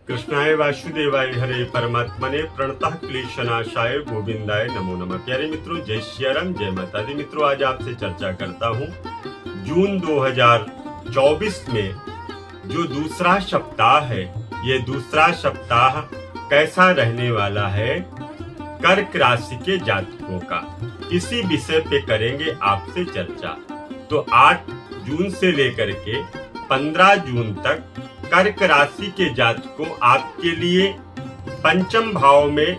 कृष्णाय वासुदेवाय हरे परमात्मने प्रणतः क्लेशनाशाय गोविंदाय नमो नमः। प्यारे मित्रों, जय श्री राम, जय माता दी। मित्रों, आज आपसे चर्चा करता हूँ जून 2024 में जो दूसरा सप्ताह है, ये दूसरा सप्ताह कैसा रहने वाला है कर्क राशि के जातकों का। इसी विषय पे करेंगे आपसे चर्चा। तो 8 जून से लेकर के 15 जून तक कर्क राशि के जातकों आपके लिए पंचम भाव में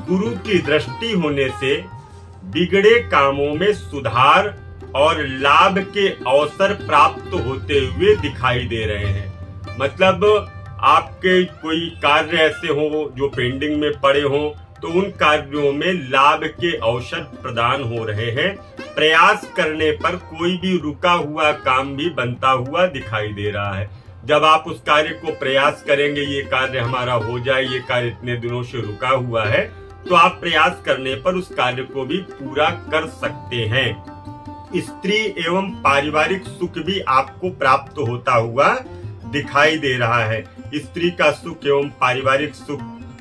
गुरु की दृष्टि होने से बिगड़े कामों में सुधार और लाभ के अवसर प्राप्त होते हुए दिखाई दे रहे हैं। मतलब आपके कोई कार्य ऐसे हो जो पेंडिंग में पड़े हो, तो उन कार्यों में लाभ के अवसर प्रदान हो रहे हैं। प्रयास करने पर कोई भी रुका हुआ काम भी बनता हुआ दिखाई दे रहा है। जब आप उस कार्य को प्रयास करेंगे, ये कार्य हमारा हो जाए, ये कार्य इतने दिनों से रुका हुआ है, तो आप प्रयास करने पर उस कार्य को भी पूरा कर सकते हैं। स्त्री एवं पारिवारिक सुख भी आपको प्राप्त होता हुआ दिखाई दे रहा है। स्त्री का सुख एवं पारिवारिक सुख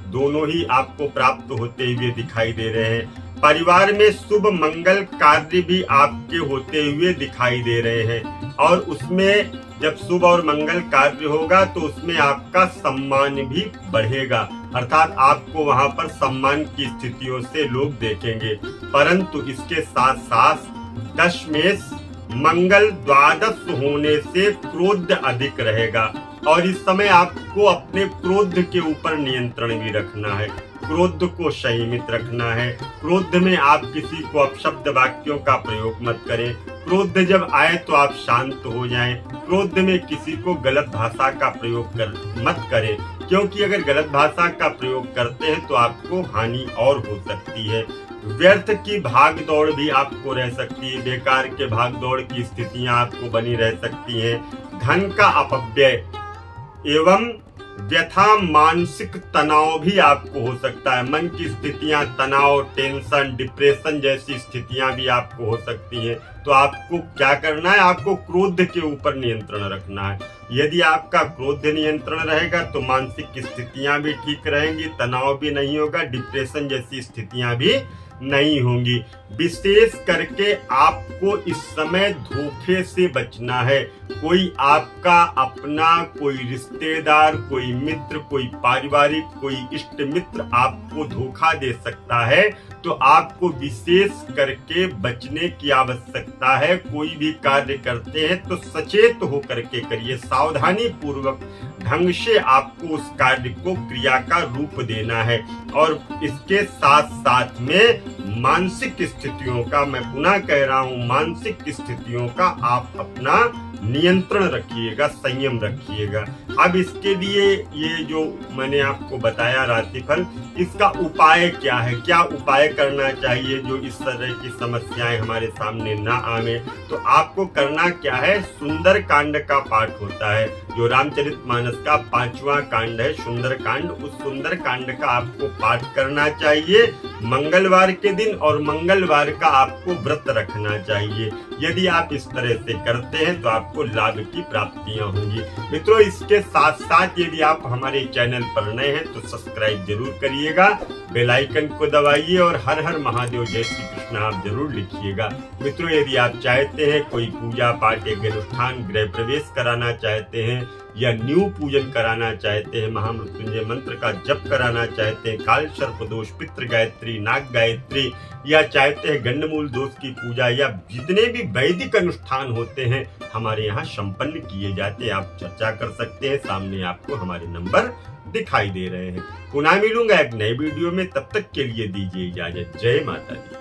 दोनों ही आपको प्राप्त होते हुए दिखाई दे रहे हैं। परिवार में शुभ मंगल कार्य भी आपके होते हुए दिखाई दे रहे हैं, और उसमें जब शुभ और मंगल कार्य होगा तो उसमें आपका सम्मान भी बढ़ेगा, अर्थात आपको वहां पर सम्मान की स्थितियों से लोग देखेंगे। परंतु इसके साथ साथ दशमेश मंगल द्वादश होने से क्रोध अधिक रहेगा, और इस समय आपको अपने क्रोध के ऊपर नियंत्रण भी रखना है। क्रोध को संयमित रखना है। क्रोध में आप किसी को अपशब्द वाक्यों का प्रयोग मत करें। क्रोध जब आए तो आप शांत हो जाएं। क्रोध में किसी को गलत भाषा का प्रयोग मत करें, क्योंकि अगर गलत भाषा का प्रयोग करते हैं तो आपको हानि और हो सकती है। व्यर्थ की भाग दौड़ भी आपको रह सकती है। बेकार के भाग दौड़ की स्थितियां आपको बनी रह सकती हैं। धन का अपव्यय एवं व्यथा मानसिक तनाव भी आपको हो सकता है। मन की स्थितियां, तनाव, टेंशन, डिप्रेशन जैसी स्थितियां भी आपको हो सकती हैं। तो आपको क्या करना है? आपको क्रोध के ऊपर नियंत्रण रखना है। यदि आपका क्रोध नियंत्रण रहेगा तो मानसिक स्थितियां भी ठीक रहेंगी, तनाव भी नहीं होगा, डिप्रेशन जैसी स्थितियां भी नहीं होंगी। विशेष करके आपको इस समय धोखे से बचना है। कोई आपका अपना, कोई रिश्तेदार, कोई मित्र, कोई पारिवारिक, कोई इष्ट मित्र आपको धोखा दे सकता है, तो आपको विशेष करके बचने की आवश्यकता है। कोई भी कार्य करते हैं तो सचेत होकर के करिए, सावधानी पूर्वक ढंग से आपको उस कार्य को क्रिया का रूप देना है। और इसके साथ साथ में मानसिक स्थितियों का, मैं पुनः कह रहा हूं, मानसिक स्थितियों का आप अपना नियंत्रण रखिएगा, संयम रखिएगा। अब इसके लिए ये जो मैंने आपको बताया राशिफल, इसका उपाय क्या है, क्या उपाय करना चाहिए जो इस तरह की समस्याएं हमारे सामने ना आवे। तो आपको करना क्या है? सुंदर कांड का पाठ होता है, जो रामचरितमानस का 5वां कांड है, सुंदर कांड। उस सुंदर कांड का आपको पाठ करना चाहिए मंगलवार के दिन, और मंगलवार का आपको व्रत रखना चाहिए। यदि आप इस तरह से करते हैं तो आपको लाभ की प्राप्तियां होंगी। मित्रों, इसके साथ साथ यदि आप हमारे चैनल पर नए हैं तो सब्सक्राइब जरूर करिएगा, बेल आइकन को दबाइए, और हर हर महादेव जय श्री कृष्ण आप जरूर लिखिएगा। मित्रों, यदि आप चाहते हैं कोई पूजा पाठ, एक अनुष्ठान, गृह प्रवेश कराना चाहते हैं, या न्यू पूजन कराना चाहते हैं, महामृत्युंजय मंत्र का जप कराना चाहते हैं, काल सर्प दोष, पितृ गायत्री, नाग गायत्री, या चाहते हैं गंडमूल दोष की पूजा, या जितने भी वैदिक अनुष्ठान होते हैं हमारे यहाँ संपन्न किए जाते हैं, आप चर्चा कर सकते हैं। सामने आपको हमारे नंबर दिखाई दे रहे हैं। पुनः मिलूंगा एक नए वीडियो में, तब तक के लिए दीजिए इजाजत। जय माता दी।